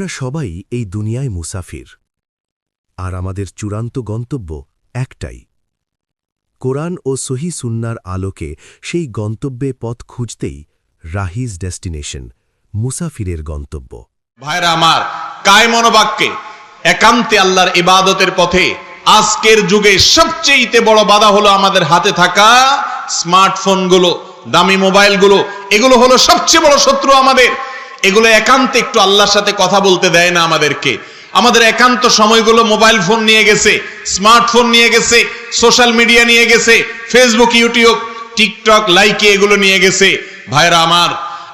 আমরা সবাই এই দুনিয়ায় মুসাফির, আর আমাদের চূড়ান্ত গন্তব্য একটাই। কোরআন ও সহি সুন্নার আলোকে সেই গন্তব্যে পথ খুঁজতেই রাহিজ ডেস্টিনেশন, মুসাফিরের গন্তব্য। ভাইরা আমার, কায় মনোবাক্যে একান্তে আল্লাহর ইবাদতের পথে আজকের যুগে সবচেয়ে বড় বাধা হলো আমাদের হাতে থাকা স্মার্টফোনগুলো, দামি মোবাইলগুলো। এগুলো হলো সবচেয়ে বড় শত্রু আমাদের। এগুলো একান্তে একটু আল্লাহর সাথে কথা বলতে দেয় না আমাদেরকে। আমাদের একান্ত সময়গুলো মোবাইল ফোন নিয়ে গেছে, স্মার্টফোন নিয়ে গেছে, সোশ্যাল মিডিয়া নিয়ে গেছে, ফেসবুক, ইউটিউব, টিকটক, লাইকে এগুলো নিয়ে গেছে। ভাইরা আমার,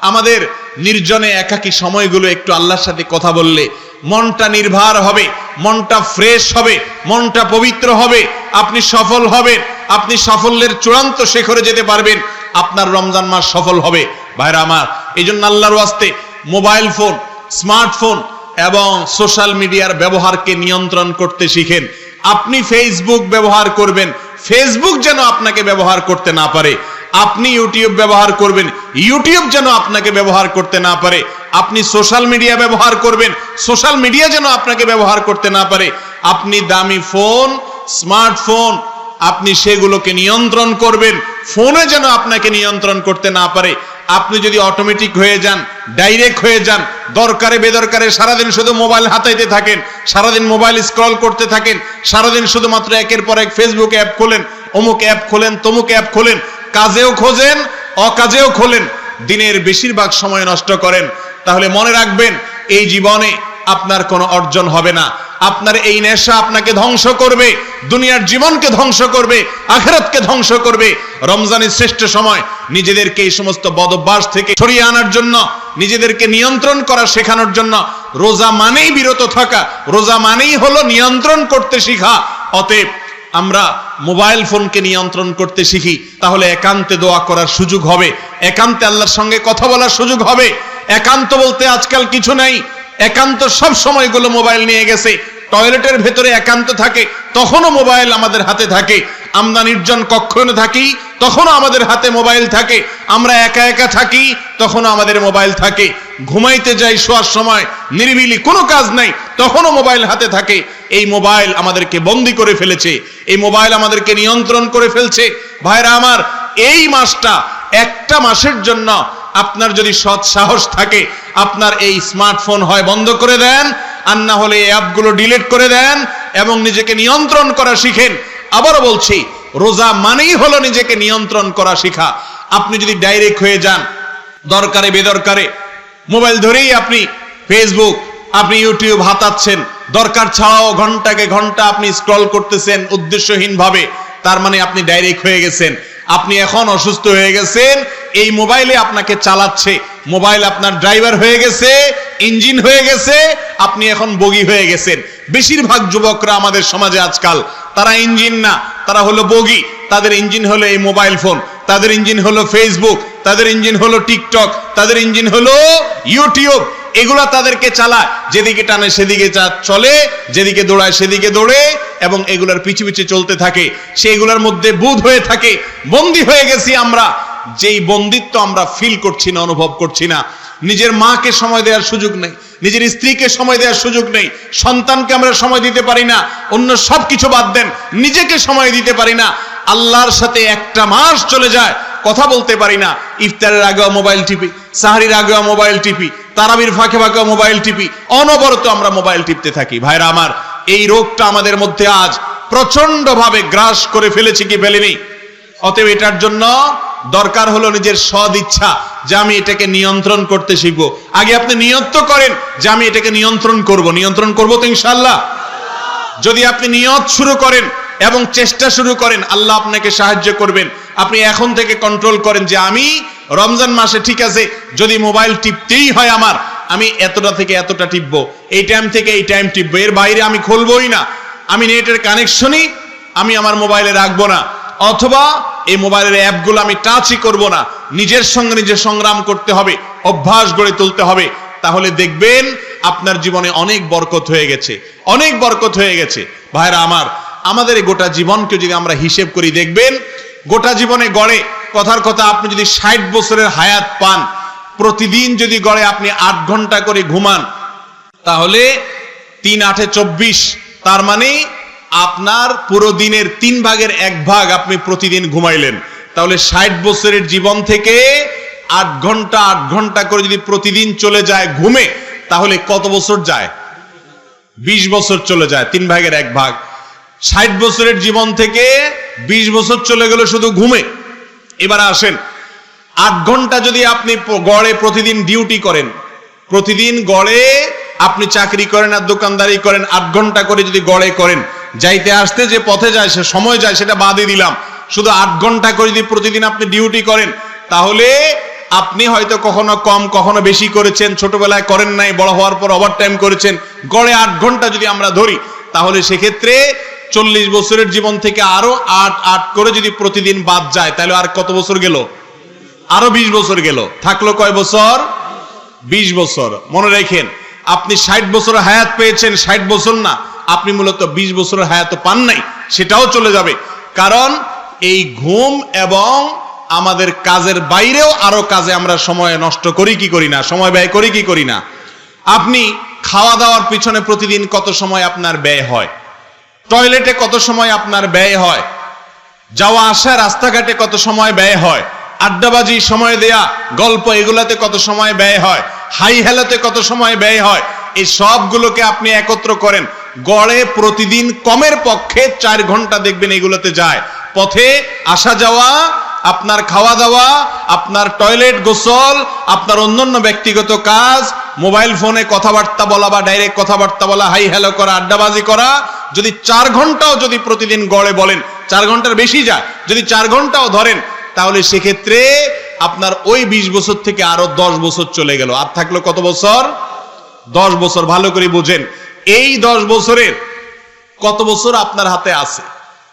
আমাদের নির্জনে একাকী সময়গুলো একটু আল্লাহর সাথে কথা বললে মনটা নির্ভার হবে, মনটা ফ্রেশ হবে, মনটা পবিত্র হবে, আপনি সফল হবেন, আপনি সাফল্যের চূড়ান্ত শিখরে যেতে পারবেন, আপনার রমজান মাস সফল হবে। ভাইরা আমার, এই জন্য আল্লাহর ওয়াস্তে মোবাইল ফোন, স্মার্টফোন এবং সোশ্যাল মিডিয়ার ব্যবহারকে নিয়ন্ত্রণ করতে শিখেন। আপনি ফেসবুক ব্যবহার করবেন, ফেসবুক যেন আপনাকে ব্যবহার করতে না পারে। আপনি ইউটিউব ব্যবহার করবেন, ইউটিউব যেন আপনাকে ব্যবহার করতে না পারে। আপনি সোশ্যাল মিডিয়া ব্যবহার করবেন, সোশ্যাল মিডিয়া যেন আপনাকে ব্যবহার করতে না পারে। আপনি দামি ফোন, স্মার্টফোন, আপনি সেগুলোকে নিয়ন্ত্রণ করবেন, ফোনে যেন আপনাকে নিয়ন্ত্রণ করতে না পারে। আপনি যদি অটোমেটিক হয়ে যান, ডাইরেক্ট হয়ে যান, দরকারে বেদরকারে সারাদিন শুধু মোবাইল হাতাইতে থাকেন, সারাদিন মোবাইল স্ক্রল করতে থাকেন, সারাদিন শুধুমাত্র একের পর এক ফেসবুক অ্যাপ খোলেন, অমুক অ্যাপ খোলেন, তমুক অ্যাপ খোলেন, কাজেও খোঁজেন, অকাজেও খোলেন, দিনের বেশিরভাগ সময় নষ্ট করেন, তাহলে মনে রাখবেন এই জীবনে আপনার কোনো অর্জন হবে না। আপনার এই নেশা আপনাকে ধ্বংস করবে, দুনিয়ার জীবনকে ধ্বংস করবে, আখিরাতকে ধ্বংস করবে। রমজানের শ্রেষ্ঠ সময় নিজেদেরকে এই সমস্ত বদভ্যাস থেকে সরিয়ে আনার জন্য, নিজেদেরকে নিয়ন্ত্রণ করা শেখানোর জন্য রোজা মানেই বিরত থাকা, রোজা মানেই হলো নিয়ন্ত্রণ করতে শিখা। অতএব আমরা মোবাইল ফোনকে নিয়ন্ত্রণ করতে শিখি, তাহলে একান্তে দোয়া করার সুযোগ হবে, একান্তে আল্লাহর সঙ্গে কথা বলার সুযোগ হবে। একান্ত বলতে আজকাল কিছু নাই, একান্ত সব সময়গুলো মোবাইল নিয়ে গেছে। টয়লেটের ভেতরে একান্ত থাকে, তখনও মোবাইল আমাদের হাতে থাকে। আমরা নির্জন কক্ষে থাকি, তখনও আমাদের হাতে মোবাইল থাকে। আমরা একা একা থাকি, তখনও আমাদের মোবাইল থাকে। ঘুমাইতে যাই শোয়ার সময়, নিরিবিলি কোনো কাজ নাই, তখনও মোবাইল হাতে থাকে। এই মোবাইল আমাদেরকে বন্দী করে ফেলেছে, এই মোবাইল আমাদেরকে নিয়ন্ত্রণ করে ফেলছে। ভাইরা আমার, এই মাসটা, একটা মাসের জন্য আপনার যদি সৎ সাহস থাকে, আপনার এই স্মার্টফোন হয় বন্ধ করে দেন, আর না হলে এই অ্যাপগুলো ডিলিট করে দেন এবং নিজেকে নিয়ন্ত্রণ করা শিখেন। আবারও বলছি, রোজা মানেই হলো নিজেকে নিয়ন্ত্রণ করা শিখা। আপনি যদি ডাইরেক্ট হয়ে যান, দরকারে বেদরকারে মোবাইল ধরেই আপনি ফেসবুক, আপনি ইউটিউব হাতাচ্ছেন, দরকার ছাড়াও ঘন্টাকে ঘন্টা আপনি স্ক্রল করতেছেন উদ্দেশ্যহীন ভাবে, তার মানে আপনি ডাইরেক্ট হয়ে গেছেন। আপনি এখন অসুস্থ হয়ে গেছেন, এই মোবাইলে আপনাকে চালাচ্ছে, মোবাইল আপনার ড্রাইভার হয়ে গেছে, ইঞ্জিন হয়ে গেছে, আপনি এখন বগি হয়ে গেছেন। বেশিরভাগ যুবকরা আমাদের সমাজে আজকাল, তারা ইঞ্জিন না, তারা হলো বগি। তাদের ইঞ্জিন হলো এই মোবাইল ফোন, তাদের ইঞ্জিন হলো ফেসবুক, তাদের ইঞ্জিন হলো টিকটক, তাদের ইঞ্জিন হলো ইউটিউব। এগুলা তাদেরকে চালায়, যেদিকে টানে সেদিকে চলে, যেদিকে দৌড়ায় সেদিকে দৌড়ে, এবং এগুলার পিছু পিছু চলতে থাকে, সেগুলোর মধ্যে বুঁদ হয়ে থাকে। বন্দী হয়ে গেছি আমরা, যেই বন্দিত্ব আমরা ফিল করছি না, অনুভব করছি না। নিজের মাকে সময় দেওয়ার সুযোগ নেই, নিজের স্ত্রীকে সময় দেওয়ার সুযোগ নেই, সন্তানকে আমরা সময় দিতে পারি না, অন্য সব কিছু বাদ দেন, নিজেকে সময় দিতে পারি না। আল্লাহর সাথে একটা মাস চলে যায়, কথা বলতে পারি না। ইফতারের আগেও মোবাইল টিপি, সাহরির আগেও মোবাইল টিপি, তারাবির ফাঁকে ফাঁকেও মোবাইল টিপি, অনবরত আমরা মোবাইল টিপতে থাকি। ভাইরা আমার, এই রোগটা আমাদের মধ্যে আজ প্রচন্ড ভাবে গ্রাস করে ফেলেছে কি ফেলেনি? অতএব এটার জন্য দরকার হলো নিজের সদ ইচ্ছা, যে আমি এটাকে নিয়ন্ত্রণ করতে শিখবো। আগে আপনি নিয়ত করেন যে আমি এটাকে নিয়ন্ত্রণ করব। নিয়ন্ত্রণ করবো তো ইনশাআল্লাহ। যদি আপনি নিয়ত শুরু করেন এবং চেষ্টা শুরু করেন, আল্লাহ আপনাকে সাহায্য করবেন। আপনি এখন থেকে কন্ট্রোল করেন যে আমি রমজান মাসে, ঠিক আছে, যদি মোবাইল টিপতেই হয় আমার, আমি এতটা থেকে এতটা টিপবো, এই টাইম থেকে এই টাইম টিপবো, এর বাইরে আমি খুলবই না। আমি নেটের কানেকশনই আমি আমার মোবাইলে রাখবো না, অথবা এই মোবাইলের অ্যাপগুলো আমি টাচই করব না। নিজের সঙ্গে নিজে সংগ্রাম করতে হবে, অভ্যাস গড়ে তুলতে হবে। তাহলে দেখবেন আপনার জীবনে অনেক বরকত হয়ে গেছে, অনেক বরকত হয়ে গেছে। ভাইরা আমার, আমাদের এই গোটা জীবনকে যদি আমরা হিসেব করি, দেখবেন গোটা জীবনে গড়ে, কথার কথা, আপনি যদি 60 বছরের হায়াত পান, প্রতিদিন যদি গড়ে আপনি 8 ঘন্টা করে ঘুমান, তাহলে 3 8 24, তার মানে আপনার পুরো দিনের 3 ভাগের 1 ভাগ আপনি প্রতিদিন ঘুমাইলেন। তাহলে 60 বছরের জীবন থেকে 8 ঘন্টা 8 ঘন্টা করে যদি প্রতিদিন চলে যায় ঘুমে, তাহলে কত বছর যায়? 20 বছর চলে যায়, 3 ভাগের 1 ভাগ। 60 বছরের জীবন থেকে 20 বছর চলে গেল শুধু ঘুমে। এবার আসেন, 8 ঘন্টা যদি আপনি গড়ে প্রতিদিন ডিউটি করেন, প্রতিদিন গড়ে আপনি চাকরি করেন আর দোকানদারি করেন, 8 ঘন্টা করে যদি গড়ে করেন, যাইতে আসতে যে পথে যায় সে সময় যায় সেটা বাদই দিলাম, শুধু 8 ঘন্টা করে যদি প্রতিদিন আপনি ডিউটি করেন, তাহলে আপনি হয়তো কখনো কম কখনো বেশি করেছেন, ছোটবেলায় করেন নাই, বড় হওয়ার পর ওভারটাইম করেছেন, গড়ে 8 ঘন্টা যদি আমরা ধরি, তাহলে সেক্ষেত্রে 40 বছরের জীবন থেকে আরো 8 8 করে যদি প্রতিদিন বাদ যায়, তাহলে আর কত বছর গেল? আরো 20 বছর গেল। থাকলো কয় বছর? 20 বছর। মনে রাখেন, আপনি 60 বছর হায়াত পেয়েছেন, 60 বছর না, আপনি মূলত 20 বছরের হায়াত পান নাই, সেটাও চলে যাবে। কারণ এই ঘুম এবং আমাদের কাজের বাইরেও আরো কাজে আমরা সময় নষ্ট করি কি করি না, সময় ব্যয় করি কি করি না। আপনি খাওয়া দাওয়ার পিছনে প্রতিদিন কত সময় আপনার ব্যয় হয়, টয়লেটে কত সময় আপনার ব্যয় হয়, যাওয়া আসা রাস্তাঘাটে কত সময় ব্যয় হয়, আড্ডাবাজি, সময় দেয়া, গল্প, এগুলাতে কত সময় ব্যয় হয়, হাই হেলাতে কত সময় ব্যয় হয়, এই সবগুলোকে আপনি একত্র করেন, গড়ে প্রতিদিন কমের পক্ষে 4 ঘন্টা দেখবেন এগুলোতে যায়। পথে আসা যাওয়া, আপনার খাওয়া দাওয়া, আপনার টয়লেট, গোসল, আপনার অন্যান্য ব্যক্তিগত কাজ, মোবাইল ফোনে কথাবার্তা বলা বা ডাইরেক্ট কথাবার্তা বলা, হাই হ্যালো করা, আড্ডাবাজি করা, যদি 4 ঘন্টাও যদি প্রতিদিন গড়ে বলেন, 4 ঘন্টার বেশি যায়, যদি 4 ঘন্টাও ধরেন, তাহলে সেক্ষেত্রে আপনার ওই 20 বছর থেকে আরো 10 বছর চলে গেল। আর থাকলো কত বছর? 10 বছর। ভালো করে বুঝেন, এই 10 বছরের কত বছর আপনার হাতে আছে?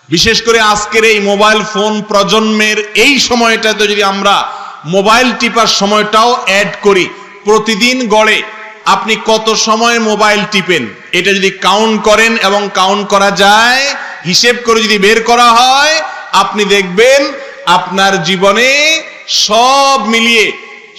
বিশেষ করে আজকের এই মোবাইল ফোন প্রজন্মের এই সময়টাতে যদি আমরা মোবাইল টিপার সময়টাও অ্যাড করি, প্রতিদিন গড়ে আপনি কত সময় মোবাইল টিপেন, এটা যদি কাউন্ট করেন এবং কাউন্ট করা যায়, হিসেব করে যদি বের করা হয়, আপনি দেখবেন আপনার জীবনে সব মিলিয়ে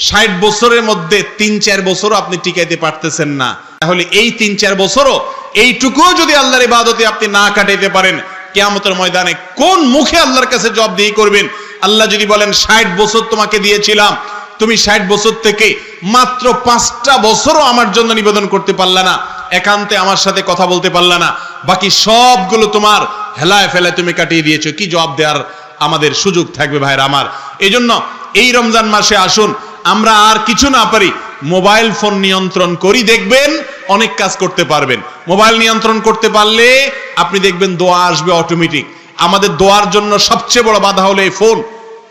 60 বছরের মধ্যে 3-4 বছরও আপনি টিকাইতে পারতেছেন না। তাহলে এই 3-4 বছরও এইটুকুও যদি আল্লাহর ইবাদতে আপনি না কাটাইতে পারেন, কিয়ামতের ময়দানে কোন মুখে আল্লাহর কাছে জবাবদিহি করবেন? আল্লাহ যদি বলেন 60 বছর তোমাকে দিয়েছিলাম, তুমি 60 বছর থেকে মাত্র 5টা বছরও আমার জন্য নিবেদন করতে পারলা না, একান্তে আমার সাথে কথা বলতে পারলা না, বাকি সবগুলো তোমার হেলায় ফেলায় তুমি কাটিয়ে দিয়েছো, কি জবাব দেওয়ার আমাদের সুযোগ থাকবে ভাইরা আমার? এই জন্য এই রমজান মাসে আসুন, আমরা আর কিছু না পারি, মোবাইল ফোন নিয়ন্ত্রণ করি, দেখবেন অনেক কাজ করতে পারবেন। মোবাইল নিয়ন্ত্রণ করতে পারলে আপনি দেখবেন দোয়া আসবে অটোমেটিক। আমাদের দোয়ার জন্য সবচেয়ে বড় বাধা হলো এই ফোন,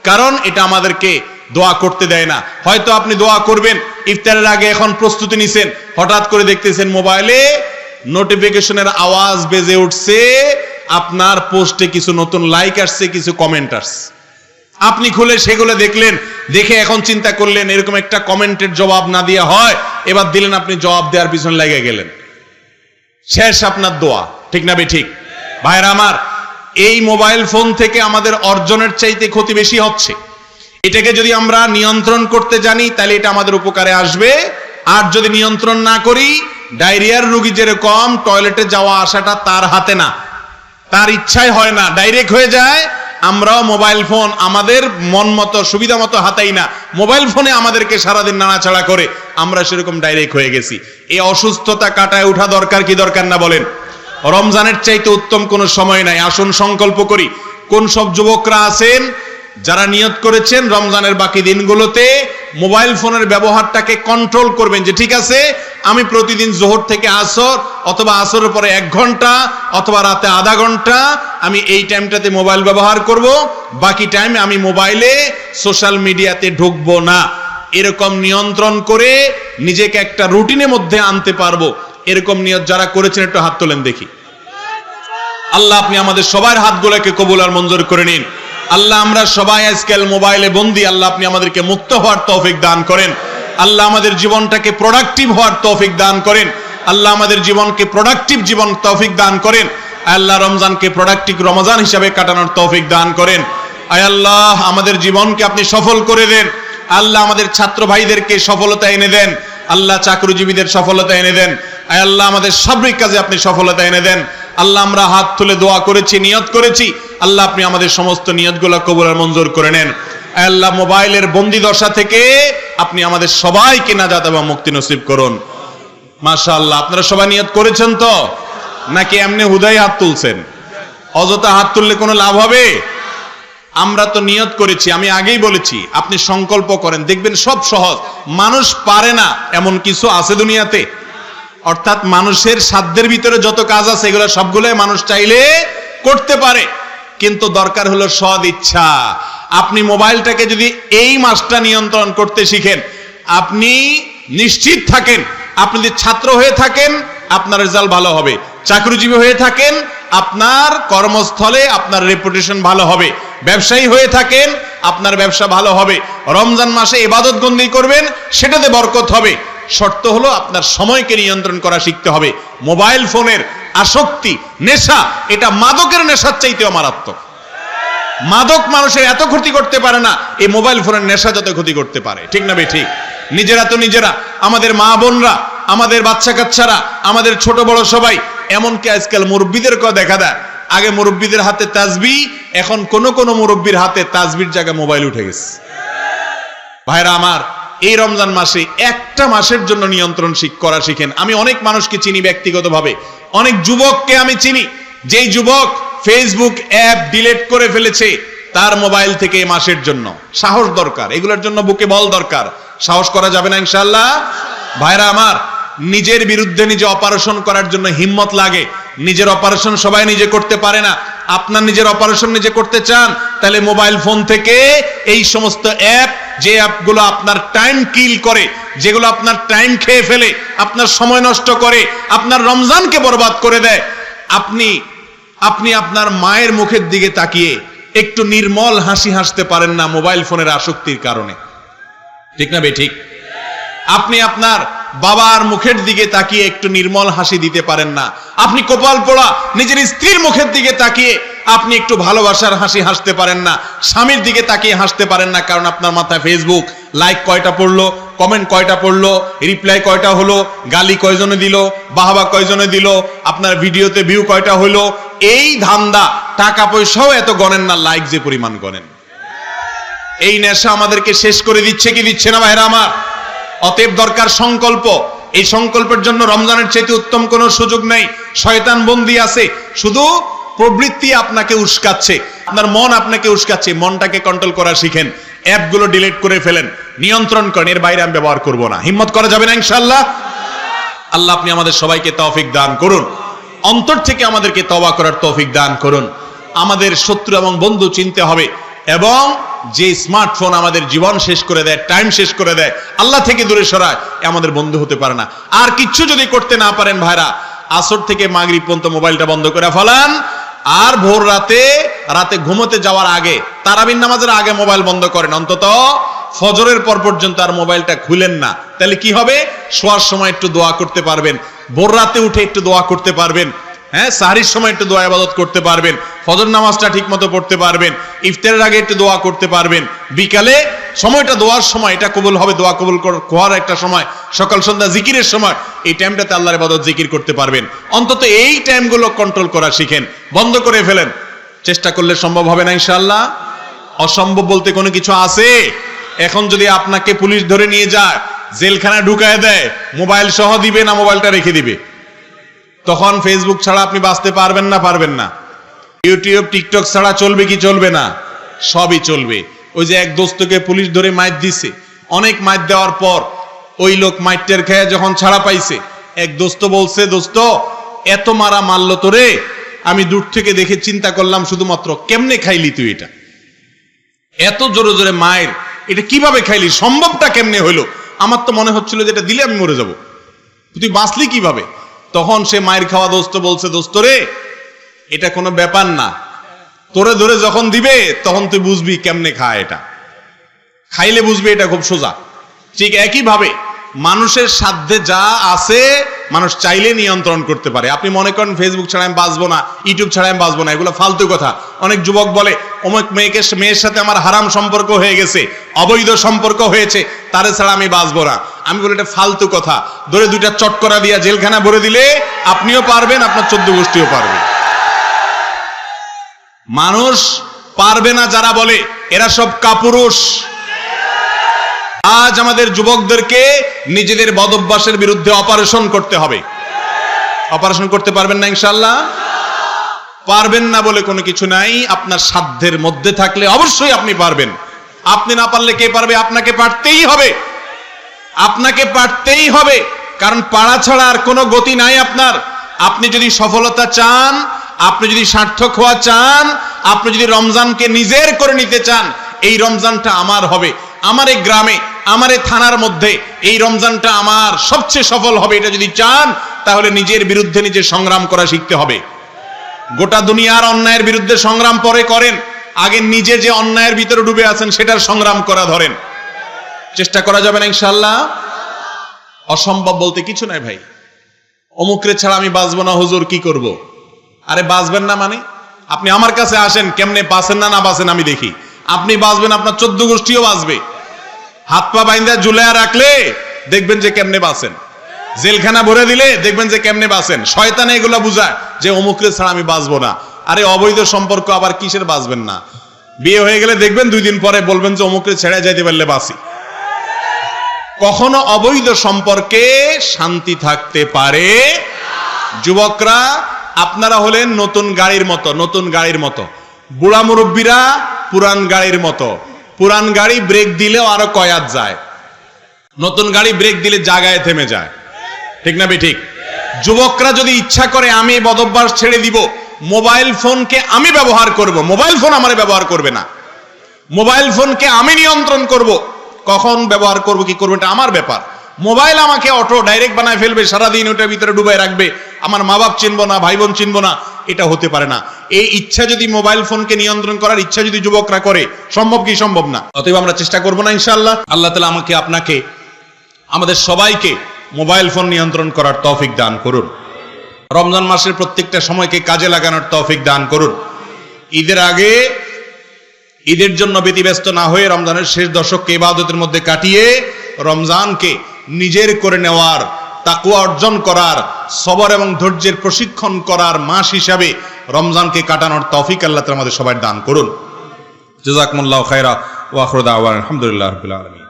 কারণ এটা আমাদেরকে দোয়া করতে দেয় না। হয়তো আপনি দোয়া করবেন, ইফতারের আগে এখন প্রস্তুতি নিছেন, হঠাৎ করে দেখতেছেন মোবাইলে নোটিফিকেশনের আওয়াজ বেজে উঠছে, আপনার পোস্টে কিছু নতুন লাইক আসছে, কিছু কমেন্ট আসছে, আপনি খুলে সেগুলো দেখলেন, দেখে এখন চিন্তা করলেন এরকম একটা কমেন্টের জবাব না দিয়ে হয়, এবার দিলেন, আপনি জবাব দেওয়ার পিছনে লেগে গেলেন, শেষ আপনার দোয়া। ঠিক না ঠিক ভাইরা আমার? এই মোবাইল ফোন থেকে আমাদের অর্জনের চাইতে ক্ষতি বেশি হচ্ছে। এটাকে যদি আমরা নিয়ন্ত্রণ করতে জানি, তাহলে এটা আমাদের উপকারে আসবে। আর যদি নিয়ন্ত্রণ না করি, ডায়রিয়ার রোগী যেরকম টয়লেটে যাওয়া আসাটা তার হাতে না, তার ইচ্ছায় হয় না, ডাইরেক্ট হয়ে যায়, আমরাও মোবাইল ফোন আমাদের মন মতো সুবিধা মতো হাতাই না, মোবাইল ফোনে আমাদেরকে সারাদিন নাড়াচাড়া করে, আমরা সেরকম ডাইরেক্ট হয়ে গেছি। এই অসুস্থতা কাটায় ওঠা দরকার কি দরকার না বলেন? রমজানের চাইতে উত্তম কোনো সময় নাই। আসুন সংকল্প করি, কোন সব যুবকরা আছেন যারা নিয়ত করেছেন রমজানের বাকি দিনগুলোতে মোবাইল ফোনের ব্যবহারটাকে কন্ট্রোল করবেন, যে ঠিক আছে আমি প্রতিদিন জোহর থেকে আসর অথবা আসরের পরে 1 ঘন্টা অথবা রাতে আধা ঘন্টা আমি এই টাইমটাতে মোবাইল ব্যবহার করব, বাকি টাইমে আমি মোবাইলে সোশ্যাল মিডিয়াতে ঢুকবো না। এরকম নিয়ন্ত্রণ করে নিজেকে একটা রুটিনের মধ্যে আনতে পারবো, এরকম নিয়ত যারা করেছেন একটু হাত তোলেন দেখি। আল্লাহ আপনি আমাদের সবার হাতগুলোকে কবুল আর মঞ্জুর করে নিন। আল্লাহ আমরা সবাই আজকাল মোবাইলে বন্দী, আল্লাহ আপনি আমাদেরকে মুক্ত হওয়ার তৌফিক দান করেন। আল্লাহ আমাদের জীবনটাকে প্রোডাক্টিভ হওয়ার তৌফিক দান করেন। আল্লাহ আমাদের জীবনকে প্রোডাক্টিভ জীবন তৌফিক দান করেন। আল্লাহ রমজানকে প্রোডাক্টিভ রমজান হিসাবে কাটানোর তৌফিক দান করেন। আয় আল্লাহ আমাদের জীবনকে আপনি সফল করে দেন। আল্লাহ আমাদের ছাত্র ভাইদেরকে সফলতা এনে দেন। আল্লাহ চাকরিজীবীদের সফলতা এনে দেন। আয় আল্লাহ আমাদের সার্বিক কাজে আপনি সফলতা এনে দেন। আল্লাহ আমরা হাত তুলে দোয়া করেছি, নিয়ত করেছি, আল্লাহ আপনি আমাদের সমস্ত নিয়তগুলো কবুল আর মঞ্জুর করে নেন। আয় আল্লাহ মোবাইলের বন্দি দশা থেকে আপনি আমাদের সবাইকে নাজাত এবং মুক্তি নসিব করুন। মাশাআল্লাহ, আপনারা সবাই নিয়ত করেছেন তো, নাকি এমনি হুদাই হাত তুলছেন? অযথা হাত তুললে কোনো লাভ হবে? আমরা তো নিয়ত করেছি। আমি আগেই বলেছি আপনি সংকল্প করেন, দেখবেন সব সহজ। মানুষ পারে না এমন কিছু আছে দুনিয়াতে? অর্থাৎ মানুষের সাধ্যের ভিতরে যত কাজ আছে এগুলো সবগুলোই মানুষ চাইলে করতে পারে, কিন্তু দরকার হলো সদ ইচ্ছা। আপনি মোবাইলটাকে যদি এই মাসটা নিয়ন্ত্রণ করতে শিখেন, আপনি নিশ্চিত থাকেন, আপনি যদি ছাত্র হয়ে থাকেন আপনার রেজাল্ট ভালো হবে, চাকরিজীবী হয়ে থাকেন আপনার কর্মস্থলে আপনার রেপুটেশন ভালো হবে, ব্যবসায়ী হয়ে থাকেন আপনার ব্যবসা ভালো হবে, রমজান মাসে ইবাদত বন্দি করবেন সেটাতে বরকত হবে। শর্ত হলো আপনার সময়কে নিয়ন্ত্রণ করা শিখতে হবে। মোবাইল ফোনের আসক্তি, নেশা, এটা মাদকের নেশার চাইতেও মারাত্মক। মাদক মানুষের এত ক্ষতি করতে পারে না, এই মোবাইল ফোনের নেশা যত ক্ষতি করতে পারে। ঠিক না বে ঠিক? নিজেরা তো নিজেরা, আমাদের মা বোনরা, আমাদের বাচ্চা কাচ্চারা, আমাদের ছোট বড় সবাই, এমনকি আজকাল মুরব্বীদেরকেও দেখা দেয়। আগে মুরব্বীদের হাতে তাসবিহ, এখন কোন কোন মুরব্বীর হাতে তাসবির জায়গায় মোবাইল উঠে গেছে। ভাইরা আমার, এই রমজান মাসে একটা মাসের জন্য নিয়ন্ত্রণ করা শিখেন। আমি অনেক মানুষকে চিনি ব্যক্তিগতভাবে, অনেক যুবককে আমি চিনি, যেই যুবক ফেসবুক অ্যাপ ডিলিট করে ফেলেছে তার মোবাইল থেকে এই মাসের জন্য। সাহস দরকার, এগুলোর জন্য বুকে বল দরকার। সাহস করা যাবে না ইনশাআল্লাহ? ভাইরা আমার, নিজের বিরুদ্ধে নিজে অপারেশন করার জন্য হিম্মত লাগে। নিজের অপারেশন সবাই নিজে করতে পারে না। আপনার নিজের অপারেশন নিজে করতে চান, তাহলে মোবাইল ফোন থেকে এই সমস্ত অ্যাপ, যে অ্যাপগুলো আপনার টাইম কিল করে, যেগুলো আপনার টাইম খেয়ে ফেলে, আপনার সময় নষ্ট করে, আপনার রমজানকে বরবাদ করে দেয়, আপনি আপনার মায়ের মুখের দিকে তাকিয়ে একটু নির্মল হাসি হাসতে পারেন না মোবাইল ফোনের আসক্তির কারণে। ঠিক না বে ঠিক? আপনি আপনার বাবার মুখের দিকে তাকিয়ে একটু নির্মল হাসি দিতে পারেন না। আপনি কপাল পোড়া নিজের স্ত্রীর মুখের দিকে তাকিয়ে আপনি একটু ভালোবাসার হাসি হাসতে পারেন না। স্বামীর দিকে তাকিয়ে হাসতে পারেন না, কারণ আপনার মাথায় ফেসবুক লাইক কয়টা পড়লো, কমেন্ট কয়টা পড়লো, রিপ্লাই কয়টা হলো, গালি কয়জনে দিল, বাহাবা কয়জনে দিল, আপনার ভিডিওতে ভিউ কয়টা হলো। এই ধান্দা, টাকা পয়সাও এত গণেন না, লাইক যে পরিমাণ গণেন। এই নেশা আমাদেরকে শেষ করে দিচ্ছে কি দিচ্ছে না ভাইরা আমার? অতএব দরকার সংকল্প। এই সংকল্পের জন্য রমজানের চাইতে উত্তম কোনো সুযোগ নেই। শয়তান বন্দী আছে, শুধু প্রবৃত্তি আপনাকে উস্কাচ্ছে, আপনার মন আপনাকে উস্কাচ্ছে। মনটাকে কন্ট্রোল করা শিখেন, অ্যাপগুলো ডিলিট করে ফেলেন, নিয়ন্ত্রণ করেন, এর বাইরে আমি ব্যবহার করব না। হিম্মত করা যাবে না ইনশাআল্লাহ? আল্লাহ আপনি আমাদের সবাইকে তৌফিক দান করুন, অন্তর থেকে আমাদেরকে তওবা করার তৌফিক দান করুন। আমাদের শত্রু এবং বন্ধু চিনতে হবে, এবং যে স্মার্টফোন আমাদের জীবন শেষ করে দেয়, টাইম শেষ করে দেয়, আল্লাহ থেকে দূরে সরায়, আমাদের বন্ধু হতে পারে না। আর কিচ্ছু যদি করতে না পারেন ভাইরা, আসর থেকে মাগরিব পর্যন্ত মোবাইলটা বন্ধ করে ফেলান, আর ভোর রাতে ঘুমোতে যাওয়ার আগে, তারাবির নামাজের আগে মোবাইল বন্ধ করেন। অন্তত ফজরের পর পর্যন্ত আর মোবাইলটা খুলেন না। তাহলে কি হবে? শোয়ার সময় একটু দোয়া করতে পারবেন, ভোর রাতে উঠে একটু দোয়া করতে পারবেন, হ্যাঁ, সাহরির সময় একটু দোয়া ইবাদত করতে পারবেন, ফজর নামাজটা ঠিক মতো পড়তে পারবেন, ইফতারের আগে একটু দোয়া করতে পারবেন, বিকালে সময়টা দোয়ার সময়, এটা কবুল হবে, দোয়া কবুল হওয়ার একটা সময়, সকাল সন্ধ্যা জিকিরের সময়, এই টাইমটাতে আল্লাহর ইবাদত জিকির করতে পারবেন। অন্তত এই টাইমগুলো কন্ট্রোল করা শিখেন, বন্ধ করে ফেলেন। চেষ্টা করলে সম্ভব হবে না ইনশাআল্লাহ? অসম্ভব বলতে কোনো কিছু আছে? এখন যদি আপনাকে পুলিশ ধরে নিয়ে যায়, জেলখানায় ঢুকায় দেয়, মোবাইল সহ দিবে না মোবাইলটা রেখে দিবে? তখন ফেসবুক ছাড়া আপনি বাঁচতে পারবেন না? পারবেন না। ইউটিউব, টিকটক ছাড়া চলবে কি চলবে না? সবই চলবে। ওই যে এক দোস্তকে পুলিশ ধরে মাইর দিছে, অনেক মাইর দেওয়ার পর ওই লোক মাইরটের খেয়ে যখন ছাড়া পাইছে, এক দোস্ত বলছে, দোস্ত এত মারা মারলো তোরে, আমি দূর থেকে দেখে চিন্তা করলাম শুধুমাত্র কেমনে খাইলি তুই এটা, এত জোরে জোরে মায়ের, এটা কিভাবে খাইলি, সম্ভবটা কেমনে হইলো? আমার তো মনে হচ্ছিল যে এটা দিলে আমি মরে যাব, তুই বাঁচলি কিভাবে? তখন সে মায়ের খাওয়া দোস্ত বলছে, দোস্ত রে, এটা কোনো ব্যাপার না, তোরে ধরে যখন দিবে তখন তুই বুঝবি কেমনে খায়, এটা খাইলে বুঝবি, এটা খুব সোজা। ঠিক একইভাবে মানুষের সাধ্যে যা আছে মানুষ চাইলে নিয়ন্ত্রণ করতে পারে। আপনি মনে করেন ফেসবুক ছাড়া আমি বাঁচবো না, ইউটিউব ছাড়া আমি বাঁচবো না, এগুলো ফালতু কথা। অনেক যুবক বলে অমুক মেয়ের সাথে আমার হারাম সম্পর্ক হয়ে গেছে, অবৈধ সম্পর্ক হয়েছে, তারে ছাড়া আমি বাঁচবো না। আমি বলি এটা ফালতু কথা। ধরে দুইটা চটকরা দিয়া জেলখানা ভরে দিলে আপনিও পারবেন, আপনার 14 গোষ্ঠীও পারবে। মানুষ পারবে না যারা বলে, এরা সব কাপুরুষ। আজ আমাদের যুবকদেরকে নিজেদের বদভ্যাসের বিরুদ্ধে অপারেশন করতে হবে। অপারেশন করতে পারবেন না ইনশাআল্লাহ? পারবেন না বলে কোনো কিছু নাই। আপনার সাধ্যের মধ্যে থাকলে অবশ্যই আপনি পারবেন। আপনি না পারলে কে পারবে? আপনাকে পারতেই হবে, আপনাকে পারতেই হবে। কারণ পারা ছাড়া আর কোনো গতি নাই আপনার। আপনি যদি সফলতা চান, আপনি যদি সার্থক হওয়া চান, আপনি যদি রমজানকে নিজের করে নিতে চান, এই রমজানটা আমার হবে, আমার এই গ্রামে, আমার এই থানার মধ্যে এই রমজানটা আমার সবচেয়ে সফল হবে, এটা যদি চান তাহলে নিজের বিরুদ্ধে নিজে সংগ্রাম করা শিখতে হবে। গোটা দুনিয়ার অন্যায়ের বিরুদ্ধে সংগ্রাম পরে করেন, আগে নিজে যে অন্যায়ের ভিতরে ডুবে আছেন সেটার সংগ্রাম করা ধরেন। চেষ্টা করা যাবে না ইনশাআল্লাহ? অসম্ভব বলতে কিছু নাই ভাই। অমুকরে ছাড়া আমি বাঁচবো না হুজুর, কি করব? আরে বাঁচবেন না মানে? আপনি আমার কাছে আসেন, কেমনে বাঁচেন না বাঁচেন আমি দেখি। আপনি বাঁচবেন, আপনার 14 গোষ্ঠীও বাঁচবে। হাত পা বাইন্দা ঝুলাইয়া রাখলে দেখবেন যে কেমনে বাঁচেন, জেলখানা ভরে দিলে দেখবেন যে কেমনে বাঁচেন। শয়তান এগুলো বুঝায় যে অমুকরে ছাড়া আমি বাঁচবো না। আরে অবৈধ সম্পর্ক আবার কিসের বাঁচবেন না? বিয়ে হয়ে গেলে দেখবেন 2 দিন পরে বলবেন যে অমুকরে ছেড়ে যাইতে পারলে বাঁচি। কখনো অবৈধ সম্পর্কে শান্তি থাকতে পারে? যুবকরা আপনারা হলেন নতুন গাড়ির মতো, নতুন গাড়ির মতো। বুড়া মুরব্বীরা পুরান গাড়ির মতো। পুরান গাড়ি ব্রেক দিলেও আরো কয়াত যায়, নতুন গাড়ি ব্রেক দিলে জায়গায় থেমে যায়। ঠিক না ঠিক? যুবকরা যদি ইচ্ছা করে আমি বদভ্যাস ছেড়ে দিব, মোবাইল ফোনকে আমি ব্যবহার করব, মোবাইল ফোন আমারে ব্যবহার করবে না, মোবাইল ফোনকে আমি নিয়ন্ত্রণ করব। কখন ব্যবহার করব, কি করবো, এটা আমার ব্যাপার। মোবাইল আমাকে অটো ডাইরেক্ট বানায় ফেলবে, সারাদিন ওটার ভিতরে ডুবাই রাখবে, আমার মা বাপ চিনবো না, ভাই বোন চিনবো না, এটা হতে পারে না। এই ইচ্ছা যদি মোবাইল ফোনকে নিয়ন্ত্রণ করার ইচ্ছা যদি যুবকরা করে, সম্ভব কি সম্ভব না? অতএব আমরা চেষ্টা করবো না ইনশাআল্লাহ। আল্লাহ তাআলা আমাকে, আপনাকে, আমাদের সবাইকে মোবাইল ফোন নিয়ন্ত্রণ করার তৌফিক দান করুন। রমজান মাসের প্রত্যেকটা সময়কে কাজে লাগানোর তৌফিক দান করুন। ঈদের আগে ঈদের জন্য ব্যতিব্যস্ত না হয়ে রমজানের শেষ দশককে ইবাদতের মধ্যে কাটিয়ে রমজানকে নিজের করে নেওয়ার, তাকওয়া অর্জন করার, সবর এবং ধৈর্যের প্রশিক্ষণ করার মাস হিসাবে রমজানকে কাটানোর তৌফিক আল্লাহ তাআলা আমাদের সবাই দান করুন। জাযাকুমুল্লাহু খায়রা ওয়া আখিরু দাওয়ানা আলহামদুলিল্লাহি রাব্বিল আলামিন।